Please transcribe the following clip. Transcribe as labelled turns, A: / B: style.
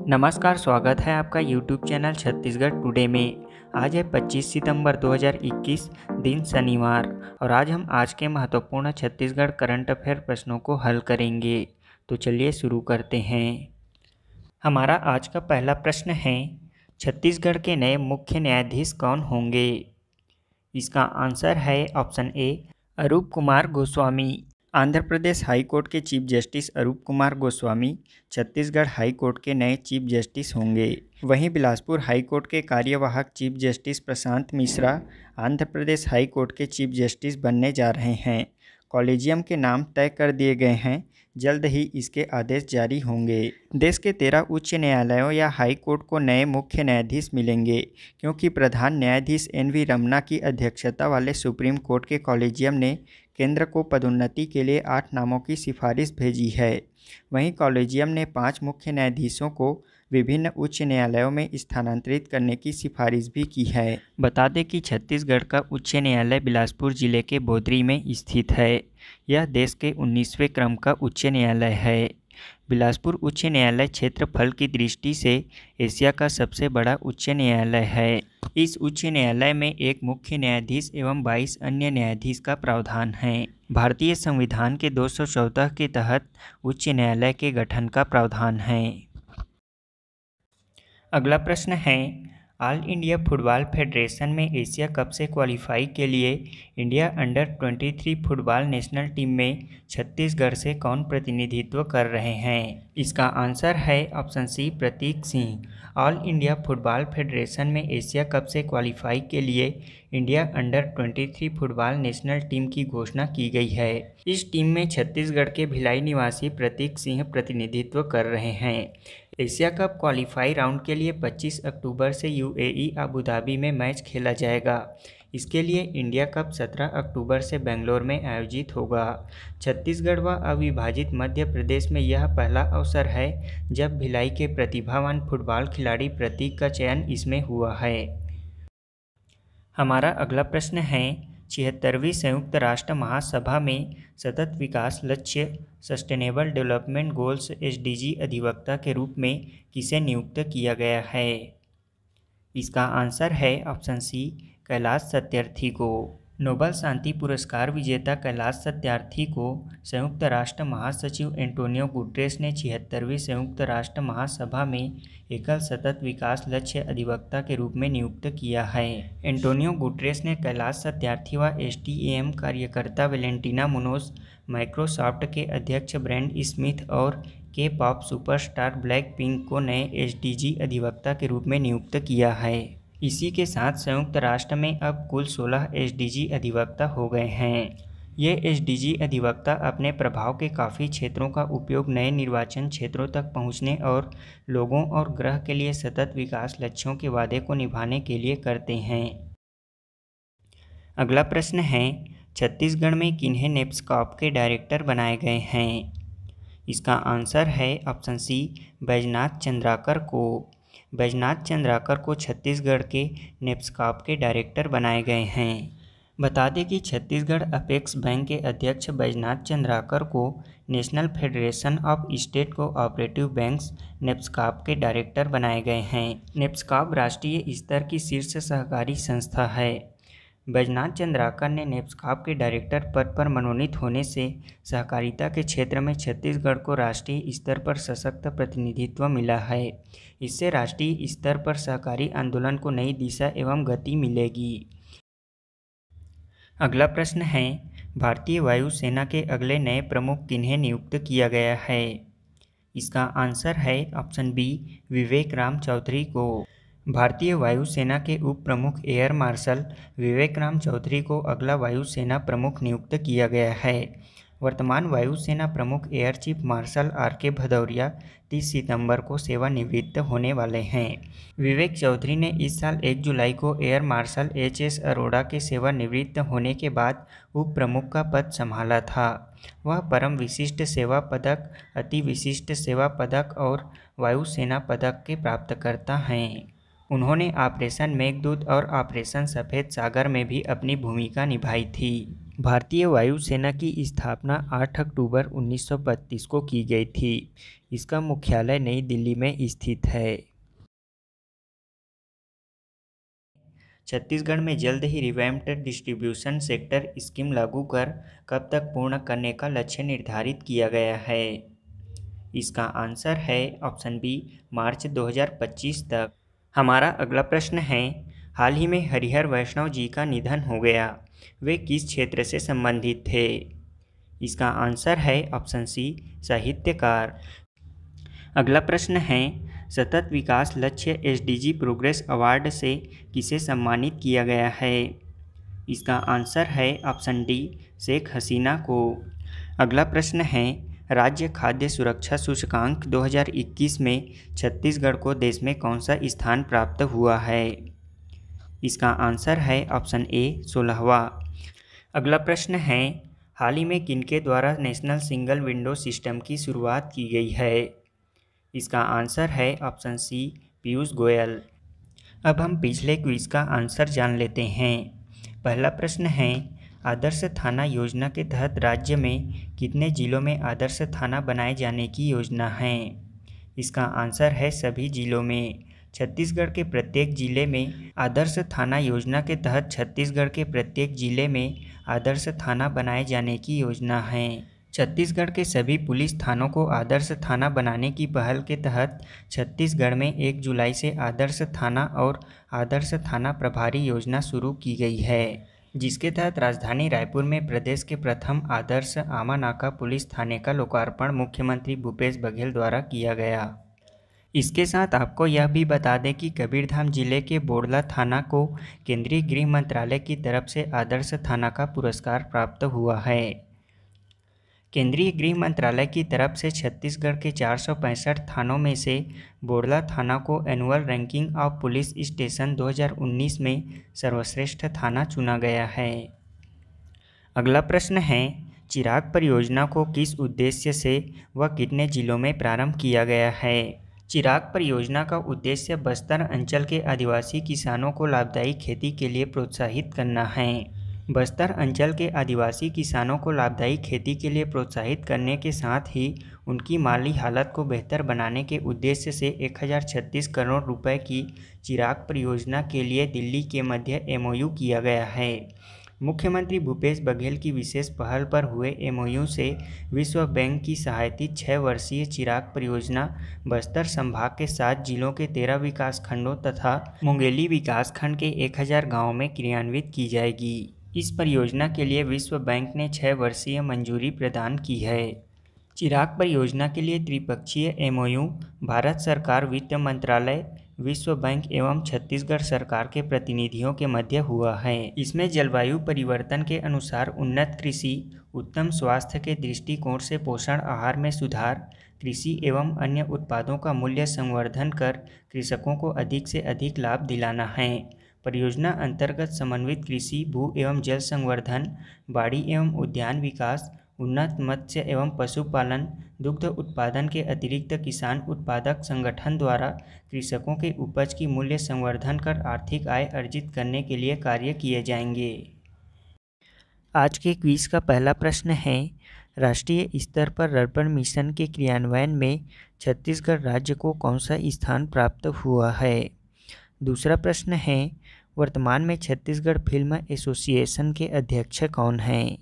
A: नमस्कार, स्वागत है आपका YouTube चैनल छत्तीसगढ़ टुडे में। आज है 25 सितंबर 2021, दिन शनिवार, और आज के महत्वपूर्ण छत्तीसगढ़ करंट अफेयर प्रश्नों को हल करेंगे। तो चलिए शुरू करते हैं। हमारा आज का पहला प्रश्न है, छत्तीसगढ़ के नए मुख्य न्यायाधीश कौन होंगे? इसका आंसर है option A, Arup Kumar Goswami. Andhra Pradesh high court के चीफ जस्टिस अरूप कुमार गोस्वामी छत्तीसगढ़ हाई कोर्ट के नए चीफ जस्टिस होंगे। वहीं बिलासपुर हाई कोर्ट के कार्यवाहक chief justice Prashant Mishra Andhra Pradesh high court के चीफ जस्टिस बनने जा रहे हैं। कॉलेजियम के नाम तय कर दिए गए हैं, जल्द ही इसके आदेश जारी होंगे। देश के 13 उच्च न्यायालयों या हाई कोर्ट को नए मुख्य न्यायाधीश मिलेंगे, क्योंकि प्रधान न्यायाधीश NV रमन्ना की अध्यक्षता वाले सुप्रीम कोर्ट के कॉलेजियम ने केंद्र को पदोन्नति के लिए 8 नामों की सिफारिश भेजी है। वहीं कॉलेजियम ने 5 मुख्य न्यायाधीशों को विभिन्न उच्च न्यायालयों में स्थानांतरित करने की सिफारिश भी की है। बता दें कि छत्तीसगढ़ का उच्च न्यायालय बिलासपुर जिले के बोदरी में स्थित है। यह देश के 19वें क्रम का उच्च न्यायालय है। बिलासपुर उच्च न्यायालय क्षेत्रफल की दृष्टि से एशिया का सबसे बड़ा उच्च न्यायालय है। इस उच्च न्यायालय में एक मुख्य न्यायाधीश एवं 22 अन्य न्यायाधीश का प्रावधान है। भारतीय संविधान के 214 के तहत उच्च न्यायालय के गठन का प्रावधान है। अगला प्रश्न है, ऑल इंडिया फुटबॉल फेडरेशन में एशिया कप से क्वालिफाई के लिए इंडिया अंडर-23 फुटबॉल नेशनल टीम में छत्तीसगढ़ से कौन प्रतिनिधित्व कर रहे हैं? इसका आंसर है option C, Prateek Singh. All India football federation में एशिया कप से क्वालिफाई के लिए इंडिया अंडर-23 फुटबॉल नेशनल टीम की घोषणा की गई है। इस टीम में छत्तीसगढ़ के भिलाई निवासी प्रतीक सिंह प्रतिनिधित्व कर रहे हैं। एशिया कप क्वालिफाई राउंड के लिए 25 अक्टूबर से UAE अबू धाबी में मैच खेला जाएगा। इसके लिए इंडिया कप 17 अक्टूबर से बेंगलोर में आयोजित होगा। छत्तीसगढ़ व अविभाजित मध्य प्रदेश में यह पहला अवसर है जब भिलाई के प्रतिभावान फुटबॉल खिलाड़ी प्रतीक का चयन इसमें हुआ है। हमारा अगला प्रश्न है, 76वीं संयुक्त राष्ट्र महासभा में सतत विकास लक्ष्य सस्टेनेबल डेवलपमेंट गोल्स SDG अधिवक्ता के रूप में किसे नियुक्त किया गया है? इसका आंसर है ऑप्शन सी, कैलाश सत्यार्थी को। नोबेल शांति पुरस्कार विजेता कैलाश सत्यार्थी को संयुक्त राष्ट्र महासचिव एंटोनियो गुटेरेस ने 76वीं संयुक्त राष्ट्र महासभा में एकल सतत विकास लक्ष्य अधिवक्ता के रूप में नियुक्त किया है। एंटोनियो गुटेरेस ने कैलाश सत्यार्थी व STAM कार्यकर्ता वेलेंटीना मुनोज, माइक्रोसॉफ्ट के अध्यक्ष ब्रैड स्मिथ और K-पॉप सुपरस्टार ब्लैक पिंक को नए SDG अधिवक्ता के रूप में नियुक्त किया है। इसी के साथ संयुक्त राष्ट्र में अब कुल 16 SDG अधिवक्ता हो गए हैं। ये SDG अधिवक्ता अपने प्रभाव के काफ़ी क्षेत्रों का उपयोग नए निर्वाचन क्षेत्रों तक पहुंचने और लोगों और ग्रह के लिए सतत विकास लक्ष्यों के वादे को निभाने के लिए करते हैं। अगला प्रश्न है, छत्तीसगढ़ में किन्हें नेप्स्कॉप के डायरेक्टर बनाए गए हैं? इसका आंसर है ऑप्शन सी, बैजनाथ चंद्राकर को। बैजनाथ चंद्राकर को छत्तीसगढ़ के नेप्स्कॉप के डायरेक्टर बनाए गए हैं। बता दें कि छत्तीसगढ़ अपेक्स बैंक के अध्यक्ष बैजनाथ चंद्राकर को national federation of state cooperative banks NAFSCOB के डायरेक्टर बनाए गए हैं। नेप्स्कॉप राष्ट्रीय स्तर की शीर्ष सहकारी संस्था है। बैजनाथ चंद्राकर ने नेप्स्कॉप के डायरेक्टर पद पर मनोनीत होने से सहकारिता के क्षेत्र में छत्तीसगढ़ को राष्ट्रीय स्तर पर सशक्त प्रतिनिधित्व मिला है। इससे राष्ट्रीय स्तर पर सहकारी आंदोलन को नई दिशा एवं गति मिलेगी। अगला प्रश्न है, भारतीय वायुसेना के अगले नए प्रमुख किन्हें नियुक्त किया गया है? इसका आंसर है ऑप्शन बी, विवेक राम चौधरी को। भारतीय वायुसेना के उप प्रमुख एयर मार्शल विवेक राम चौधरी को अगला वायुसेना प्रमुख नियुक्त किया गया है। वर्तमान वायुसेना प्रमुख air chief marshal RK Bhadauria 30 सितंबर को सेवानिवृत्त होने वाले हैं। विवेक चौधरी ने इस साल 1 जुलाई को एयर मार्शल HS अरोड़ा के सेवानिवृत्त होने के बाद उप प्रमुख का पद संभाला था। वह परम विशिष्ट सेवा पदक, अति विशिष्ट सेवा पदक और वायुसेना पदक के प्राप्तकर्ता हैं। उन्होंने ऑपरेशन मेघदूत और ऑपरेशन सफ़ेद सागर में भी अपनी भूमिका निभाई थी। भारतीय वायुसेना की स्थापना 8 अक्टूबर 1932 को की गई थी। इसका मुख्यालय नई दिल्ली में स्थित है। छत्तीसगढ़ में जल्द ही रिवैम्प्ड डिस्ट्रीब्यूशन सेक्टर स्कीम लागू कर कब तक पूर्ण करने का लक्ष्य निर्धारित किया गया है? इसका आंसर है ऑप्शन बी, मार्च 2025 तक। हमारा अगला प्रश्न है, हाल ही में हरिहर वैष्णव जी का निधन हो गया, वे किस क्षेत्र से संबंधित थे? इसका आंसर है ऑप्शन सी, साहित्यकार। अगला प्रश्न है, सतत विकास लक्ष्य एसडीजी प्रोग्रेस अवार्ड से किसे सम्मानित किया गया है? इसका आंसर है ऑप्शन डी, शेख हसीना को। अगला प्रश्न है, राज्य खाद्य सुरक्षा सूचकांक 2021 में छत्तीसगढ़ को देश में कौन सा स्थान प्राप्त हुआ है? इसका आंसर है ऑप्शन ए, 16वां। अगला प्रश्न है, हाल ही में किनके द्वारा नेशनल सिंगल विंडो सिस्टम की शुरुआत की गई है? इसका आंसर है ऑप्शन सी, पीयूष गोयल। अब हम पिछले क्विज का आंसर जान लेते हैं। पहला प्रश्न है, आदर्श थाना योजना के तहत राज्य में कितने जिलों में आदर्श थाना बनाए जाने की योजना है? इसका आंसर है सभी जिलों में। छत्तीसगढ़ के प्रत्येक जिले में आदर्श थाना योजना के तहत छत्तीसगढ़ के प्रत्येक जिले में आदर्श थाना बनाए जाने की योजना है। छत्तीसगढ़ के सभी पुलिस थानों को आदर्श थाना बनाने की पहल के तहत छत्तीसगढ़ में 1 जुलाई से आदर्श थाना और आदर्श थाना प्रभारी योजना शुरू की गई है, जिसके तहत राजधानी रायपुर में प्रदेश के प्रथम आदर्श आमानाका पुलिस थाने का लोकार्पण मुख्यमंत्री भूपेश बघेल द्वारा किया गया। इसके साथ आपको यह भी बता दें कि कबीरधाम जिले के बोड़ला थाना को केंद्रीय गृह मंत्रालय की तरफ से आदर्श थाना का पुरस्कार प्राप्त हुआ है। केंद्रीय गृह मंत्रालय की तरफ से छत्तीसगढ़ के 465 थानों में से बोड़ला थाना को annual ranking of police station 2019 में सर्वश्रेष्ठ थाना चुना गया है। अगला प्रश्न है, चिराग परियोजना को किस उद्देश्य से व कितने जिलों में प्रारंभ किया गया है? चिराग परियोजना का उद्देश्य बस्तर अंचल के आदिवासी किसानों को लाभदायी खेती के लिए प्रोत्साहित करना है। बस्तर अंचल के आदिवासी किसानों को लाभदायी खेती के लिए प्रोत्साहित करने के साथ ही उनकी माली हालत को बेहतर बनाने के उद्देश्य से 1036 करोड़ रुपए की चिराग परियोजना के लिए दिल्ली के मध्य एमओयू किया गया है। मुख्यमंत्री भूपेश बघेल की विशेष पहल पर हुए एमओयू से विश्व बैंक की सहायतित 6 वर्षीय चिराग परियोजना बस्तर संभाग के 7 जिलों के 13 विकासखंडों तथा मुंगेली विकासखंड के 1000 गाँवों में क्रियान्वित की जाएगी। इस परियोजना के लिए विश्व बैंक ने 6 वर्षीय मंजूरी प्रदान की है। चिराग परियोजना के लिए त्रिपक्षीय एमओयू भारत सरकार, वित्त मंत्रालय, विश्व बैंक एवं छत्तीसगढ़ सरकार के प्रतिनिधियों के मध्य हुआ है। इसमें जलवायु परिवर्तन के अनुसार उन्नत कृषि, उत्तम स्वास्थ्य के दृष्टिकोण से पोषण आहार में सुधार, कृषि एवं अन्य उत्पादों का मूल्य संवर्धन कर कृषकों को अधिक से अधिक लाभ दिलाना है। परियोजना अंतर्गत समन्वित कृषि, भू एवं जल संवर्धन, बाड़ी एवं उद्यान विकास, उन्नत मत्स्य एवं पशुपालन, दुग्ध उत्पादन के अतिरिक्त किसान उत्पादक संगठन द्वारा कृषकों के उपज की मूल्य संवर्धन कर आर्थिक आय अर्जित करने के लिए कार्य किए जाएंगे। आज के क्विज का पहला प्रश्न है, राष्ट्रीय स्तर पर अर्बन मिशन के क्रियान्वयन में छत्तीसगढ़ राज्य को कौन सा स्थान प्राप्त हुआ है? दूसरा प्रश्न है, वर्तमान में छत्तीसगढ़ फिल्म एसोसिएशन के अध्यक्ष कौन हैं?